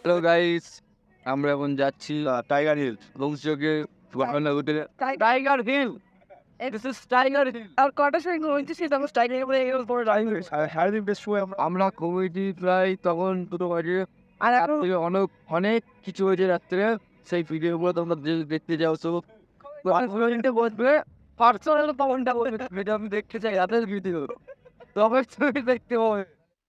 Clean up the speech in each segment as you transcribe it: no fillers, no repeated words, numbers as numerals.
Hello guys, আমরা এখন যাচ্ছি টাইগার হিল বংশকে হোটেলে। Tiger Hill, this is Tiger Hill. আর কটার সময় ঘুমাইতে সে তখন স্টাইল করে এর উপরে ড্রয়িং হয়েছে। সারাদিন বেশ সময় আমরা কমিটি প্রায় তখন 2টো বাজে। আর তার এখন থেকে অনেক অনেক কিছু হয়েছে রাত্রে, সেই ভিডিওগুলো তোমরা দেখতে যাও। সব বলবে পার্সোনাল পাউন্ডটা বলবে, যেটা আমি দেখতে চাই রাতের ভিডিও, তবে তুমি দেখতে পাবে।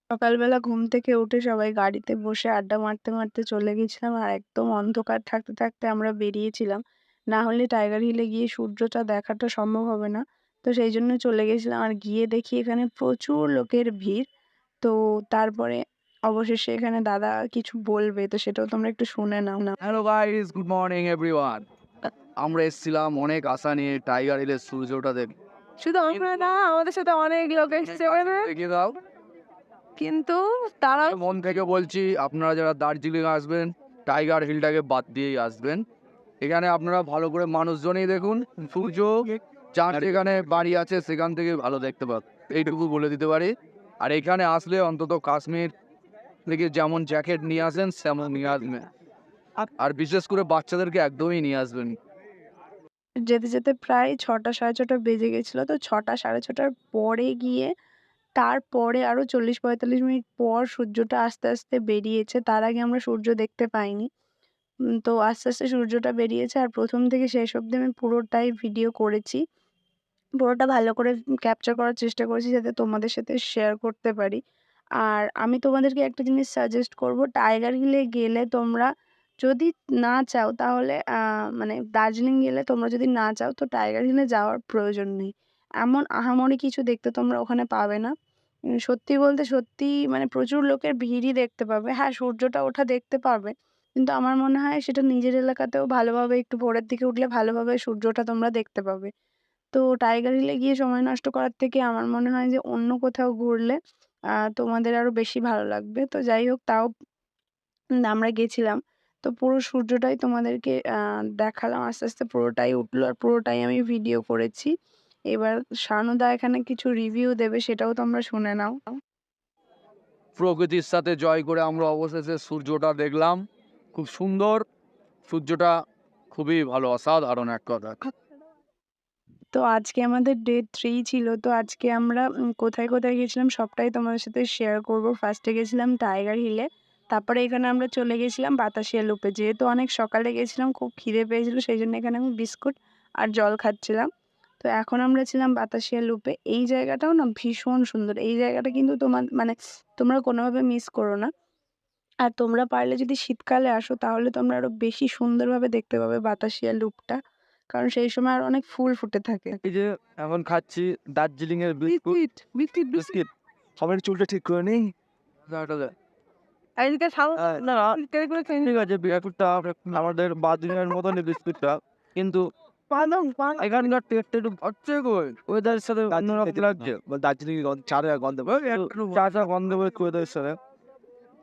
সকালবেলা ঘুম থেকে উঠে সবাই গাড়িতে বসে আড্ডা মারতে মারতে চলে গেছিলাম, আর একদম অন্ধকার থাকতে থাকতে আমরা বেরিয়েছিলাম। না হলে টাইগার হিলে গিয়ে সূর্যটা দেখাটা সম্ভব হবে না। তো সেই জন্য চলে গেছিলাম, আর গিয়ে দেখি এখানে প্রচুর লোকের ভিড়। তো তারপরে অবশেষে এখানে দাদা কিছু বলবে, তো সেটাও তোমরা একটু শুনে নাও না। Hello guys, good morning everyone. আমরা এসেছিলাম অনেক আশা নিয়ে টাইগার হিলের সূর্যটা শুধু আমরা না, আমাদের সাথে অনেক লোক এসেছে দেখিয়ে দাও। কিন্তু তারা মন থেকে বলছি, আপনারা যারা দার্জিলিং আসবেন, টাইগার হিলটাকে বাদ দিয়েই আসবেন। এখানে আপনারা ভালো করে মানুষজনই দেখুন, সূর্য যার যেখানে বাড়ি আছে সেখান থেকে ভালো দেখতে পাবেন, এইটুকু বলে দিতে পারি। আর এখানে আসলে অন্তত কাশ্মীর থেকে যেমন জ্যাকেট নিয়ে আসেন তেমন নিয়ে আসবেন, আর বিশেষ করে বাচ্চাদেরকে একদমই নিয়ে আসবেন। যেতে যেতে প্রায় ৬টা ৬:৩০ বেজে গেছিল। তো ৬টা ৬:৩০ পরে গিয়ে তারপরে আরো ৪০-৪৫ মিনিট পর সূর্যটা আস্তে আস্তে বেরিয়েছে। তার আগে আমরা সূর্য দেখতে পাইনি। তো আস্তে আস্তে সূর্যটা বেরিয়েছে, আর প্রথম থেকে শেষ অবধি আমি পুরোটাই ভিডিও করেছি। পুরোটা ভালো করে ক্যাপচার করার চেষ্টা করেছি যাতে তোমাদের সাথে শেয়ার করতে পারি। আর আমি তোমাদেরকে একটা জিনিস সাজেস্ট করব, টাইগার হিলে গেলে তোমরা যদি না চাও তাহলে মানে দার্জিলিং গেলে তোমরা যদি না চাও তো টাইগার হিলে যাওয়ার প্রয়োজন নেই। এমন আহামরি কিছু দেখতে তোমরা ওখানে পাবে না। সত্যি বলতে সত্যিই মানে প্রচুর লোকের ভিড়ই দেখতে পাবে। হ্যাঁ, সূর্যটা ওঠা দেখতে পারবে। কিন্তু আমার মনে হয় সেটা নিজের এলাকাতেও ভালোভাবে একটু ভোরের দিকে উঠলে ভালোভাবে সূর্যটা তোমরা দেখতে পাবে। তো টাইগার হিলে গিয়ে সময় নষ্ট করার থেকে আমার মনে হয় যে অন্য কোথাও ঘুরলে তোমাদের আরো বেশি ভালো লাগবে। তো যাই হোক, তাও আমরা গেছিলাম। তো পুরো সূর্যটাই তোমাদেরকে দেখালাম। আস্তে আস্তে পুরোটাই উঠলো, আর পুরোটাই আমি ভিডিও করেছি। এবার শানুদা এখানে কিছু রিভিউ দেবে, সেটাও তোমরা শুনে নাও। প্রকৃতির সাথে জয় করে আমরা অবশেষে সূর্যটা দেখলাম, খুব সুন্দর। সূর্যটা খুবই ভালো, অসাধারণ এক কথা। তো আজকে আমাদের ডে 3 ছিল। তো আজকে আমরা কোথায় কোথায় গেছিলাম সবটাই তোমাদের সাথে শেয়ার করব। ফার্স্টে গেছিলাম টাইগার হিলে। তারপরে এখানে আমরা চলে গেছিলাম বাতাসিয়া লুপে। যেহেতু অনেক সকালে গেছিলাম, খুব খিদে পেয়েছিল, সেই জন্য এখানে আমি বিস্কুট আর জল খাচ্ছিলাম। তো এখন আমরা ছিলাম বাতাসিয়া লুপে। এই জায়গাটাও না ভীষণ সুন্দর। এই জায়গাটা কিন্তু মানে তোমরা কোনোভাবে মিস করো না। আর তোমরা পারলে যদি শীতকালে আসো তাহলে তোমরা আরো বেশি সুন্দরভাবে দেখতে পাবে বাতাসিয়া লুপটা। কারণ সেই সময় আরো অনেক ফুল ফুটে থাকে। এই যে এখন খাচ্ছি দার্জিলিং এর বিস্কুট। বিস্কিট সবাই চুলটা ঠিক করে নেই। এদিকে না ঠিক আছে, বিস্কুটটা আমাদের বার্জিনের মতনই বিস্কুটটা, কিন্তু এখানকার টেস্টটা একটু হচ্ছে ওয়েদারের সাথে অন্যরকম লাগছে। দার্জিলিং চা গন্ধ, চা চা গন্ধ ওয়েদারের সাথে।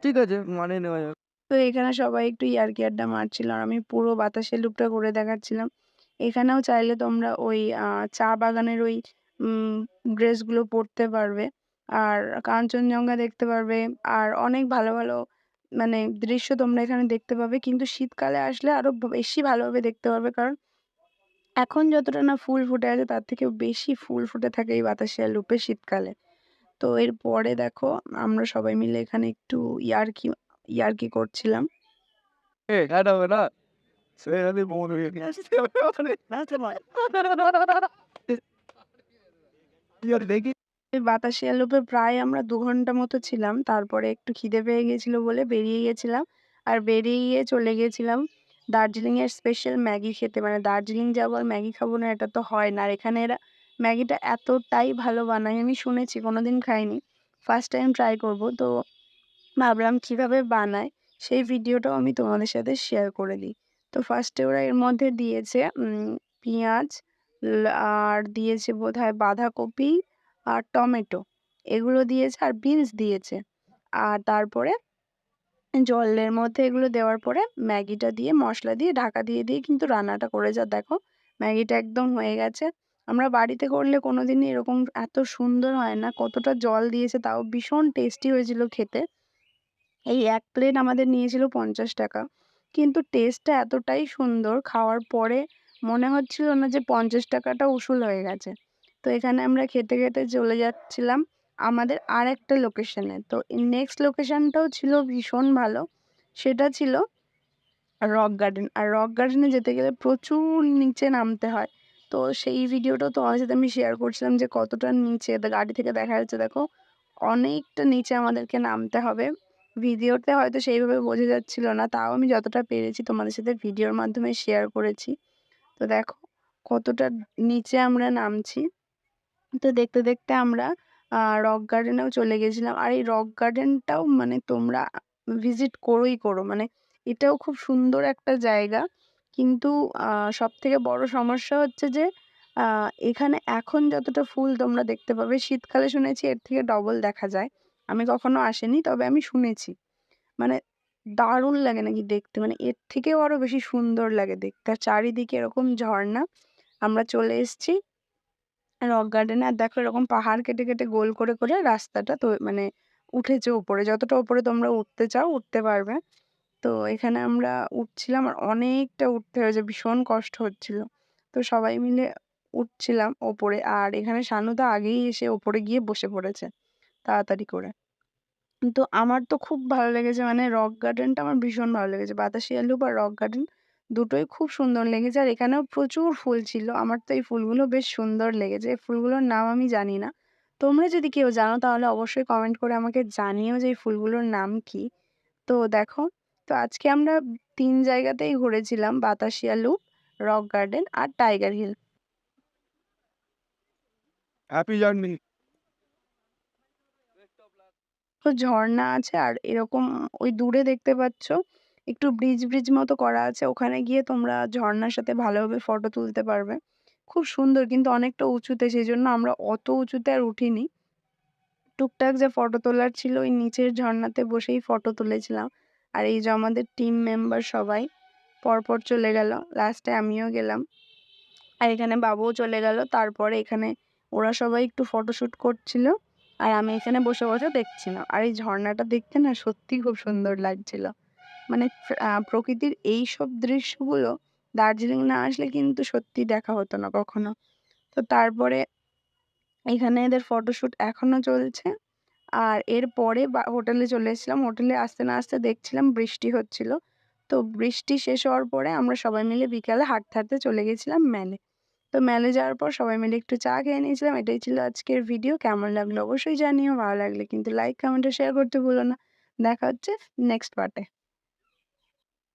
ঠিক আছে, মানে নেওয়া যাবে। তো এখানে সবাই একটু ইয়ার্কি আড্ডা মারছিল, আর আমি পুরো বাতাসের লুপটা ঘুরে দেখাচ্ছিলাম। এখানেও চাইলে তোমরা ওই চা বাগানের ওই ড্রেসগুলো পরতে পারবে, আর কাঞ্চনজঙ্ঘা দেখতে পারবে, আর অনেক ভালো ভালো মানে দৃশ্য তোমরা এখানে দেখতে পাবে। কিন্তু শীতকালে আসলে আরো বেশি ভালোভাবে দেখতে পারবে, কারণ এখন যতটা না ফুল ফুটে আছে তার থেকেও বেশি ফুল ফুটে থাকে এই বাতাসিয়া লুপে শীতকালে। তো এরপরে দেখো আমরা সবাই মিলে এখানে একটু ইয়ার্কি ইয়ার্কি করছিলাম। এটা হবে না, সেখানে মন হয়ে দেখি। এই বাতাসিয়া লুপে প্রায় আমরা ২ ঘন্টা মতো ছিলাম। তারপরে একটু খিদে পেয়ে গেছিল বলে বেরিয়ে গেছিলাম। আর বেরিয়ে গিয়ে চলে গেছিলাম দার্জিলিং এর স্পেশাল ম্যাগি খেতে। মানে দার্জিলিং যাবো আর ম্যাগি খাবো না, এটা তো হয় না। আর এখানে এরা ম্যাগিটা এতটাই ভালো বানায়, আমি শুনেছি, কোনোদিন খাইনি। ফার্স্ট টাইম ট্রাই করব। তো ভাবলাম কিভাবে বানায় সেই ভিডিওটাও আমি তোমাদের সাথে শেয়ার করে দিই। তো ফার্স্টে ওরা এর মধ্যে দিয়েছে পেঁয়াজ, আর দিয়েছে বোধহয় বাঁধাকপি আর টমেটো, এগুলো দিয়েছে, আর বিনস দিয়েছে। আর তারপরে জলের মধ্যে এগুলো দেওয়ার পরে ম্যাগিটা দিয়ে মশলা দিয়ে ঢাকা দিয়ে কিন্তু রান্নাটা করে যা দেখো ম্যাগিটা একদম হয়ে গেছে। আমরা বাড়িতে করলে কোনোদিনই এরকম এত সুন্দর হয় না। কতটা জল দিয়েছে তাও ভীষণ টেস্টি হয়েছিল খেতে। এই ১ প্লেট আমাদের নিয়েছিল ৫০ টাকা। কিন্তু টেস্টটা এতটাই সুন্দর খাওয়ার পরে মনে হচ্ছিল না যে ৫০ টাকাটা উসুল হয়ে গেছে। তো এখানে আমরা খেতে, খেতে চলে যাচ্ছিলাম আমাদের আরেকটা লোকেশনে। তো নেক্সট লোকেশনটাও ছিল ভীষণ ভালো। সেটা ছিল রক গার্ডেন। আর রক গার্ডেনে যেতে গেলে প্রচুর নিচে নামতে হয়। তো সেই ভিডিওটাও তোমাদের সাথে আমি শেয়ার করছিলাম যে কতটা নিচে গাড়ি থেকে দেখা যাচ্ছে দেখো অনেকটা নিচে আমাদেরকে নামতে হবে। ভিডিওতে হয়তো সেইভাবে বোঝা যাচ্ছিল না। তাও আমি যতটা পেরেছি তোমাদের সাথে ভিডিওর মাধ্যমে শেয়ার করেছি। তো দেখো কতটা নিচে আমরা নামছি। তো দেখতে, দেখতে আমরা রক গার্ডেনেও চলে গেছিলাম। আর এই রক গার্ডেনটাও মানে তোমরা ভিজিট করোই করো। মানে এটাও খুব সুন্দর একটা জায়গা। কিন্তু সবথেকে বড় সমস্যা হচ্ছে যে এখানে এখন যতটা ফুল তোমরা দেখতে পাবে শীতকালে শুনেছি এর থেকে ডবল দেখা যায়। আমি কখনো আসিনি তবে আমি শুনেছি। মানে দারুণ লাগে নাকি দেখতে। মানে এর থেকেও আরো বেশি সুন্দর লাগে দেখতে। আর চারিদিকে এরকম ঝর্ণা। আমরা চলে এসেছি রক গার্ডেনে। আর দেখো এরকম পাহাড় কেটে, কেটে গোল করে, করে রাস্তাটা তো মানে উঠেছে উপরে। যতটা উপরে তোমরা উঠতে চাও উঠতে পারবে। তো এখানে আমরা উঠছিলাম আর অনেকটা উঠতে হয়েছে, ভীষণ কষ্ট হচ্ছিল। তো সবাই মিলে উঠছিলাম ওপরে। আর এখানে শানুদা আগেই এসে ওপরে গিয়ে বসে পড়েছে তাড়াতাড়ি করে। তো আমার তো খুব ভালো লেগেছে মানে রক গার্ডেনটা আমার ভীষণ ভালো লেগেছে। বাতাসিয়া লুপ আর রক গার্ডেন দুটোই খুব সুন্দর লেগেছে। আর এখানেও প্রচুর ফুল ছিল। আমার তো এই ফুলগুলো বেশ সুন্দর লেগেছে। এই ফুলগুলোর নাম আমি জানি না। তোমরা যদি কেউ জানো তাহলে অবশ্যই কমেন্ট করে আমাকে জানিও যে এই ফুলগুলোর নাম কি? তো দেখো, তো আজকে আমরা ৩ জায়গাতেই ঘুরেছিলাম। বাতাসিয়া লুপ, রক গার্ডেন আর টাইগার হিল। Happy journey. তো ঝর্ণা আছে আর এরকম ওই দূরে দেখতে পাচ্ছ একটু ব্রিজ, ব্রিজ মতো করা আছে। ওখানে গিয়ে তোমরা ঝর্ণার সাথে ভালোভাবে ফটো তুলতে পারবে। খুব সুন্দর কিন্তু অনেকটা উঁচুতে সেজন্য আমরা অত উঁচুতে আর উঠিনি। টুকটাক যে ফটো তোলার ছিল ওই নিচের ঝর্ণাতে বসেই ফটো তুলেছিলাম। আর এই যে আমাদের টিম মেম্বার সবাই পরপর চলে গেল। লাস্টে আমিও গেলাম। আর এখানে বাবুও চলে গেল। তারপরে এখানে ওরা সবাই একটু ফটোশুট করছিল। আর আমি এখানে বসে, বসে দেখছিলাম। আর এই ঝর্ণাটা দেখতে না সত্যিই খুব সুন্দর লাগছিল। মানে প্রকৃতির এইসব দৃশ্যগুলো দার্জিলিং না আসলে কিন্তু সত্যিই দেখা হতো না কখনো। তো তারপরে এখানে এদের ফটোশুট এখনো চলছে। আর এরপরে হোটেলে চলে এসেছিলাম। হোটেলে আসতে না আসতে দেখছিলাম বৃষ্টি হচ্ছিল। তো বৃষ্টি শেষ হওয়ার পরে আমরা সবাই মিলে বিকালে হাঁটতে, হাঁটতে চলে গেছিলাম মেলে। তো মেলে যাওয়ার পর সবাই মিলে একটু চা খেয়ে নিয়েছিলাম। এটাই ছিল আজকের ভিডিও। কেমন লাগলো অবশ্যই জানিও। ভালো লাগলে কিন্তু লাইক, কমেন্ট ও শেয়ার করতে ভুলো না। দেখা হচ্ছে নেক্সট পার্টে।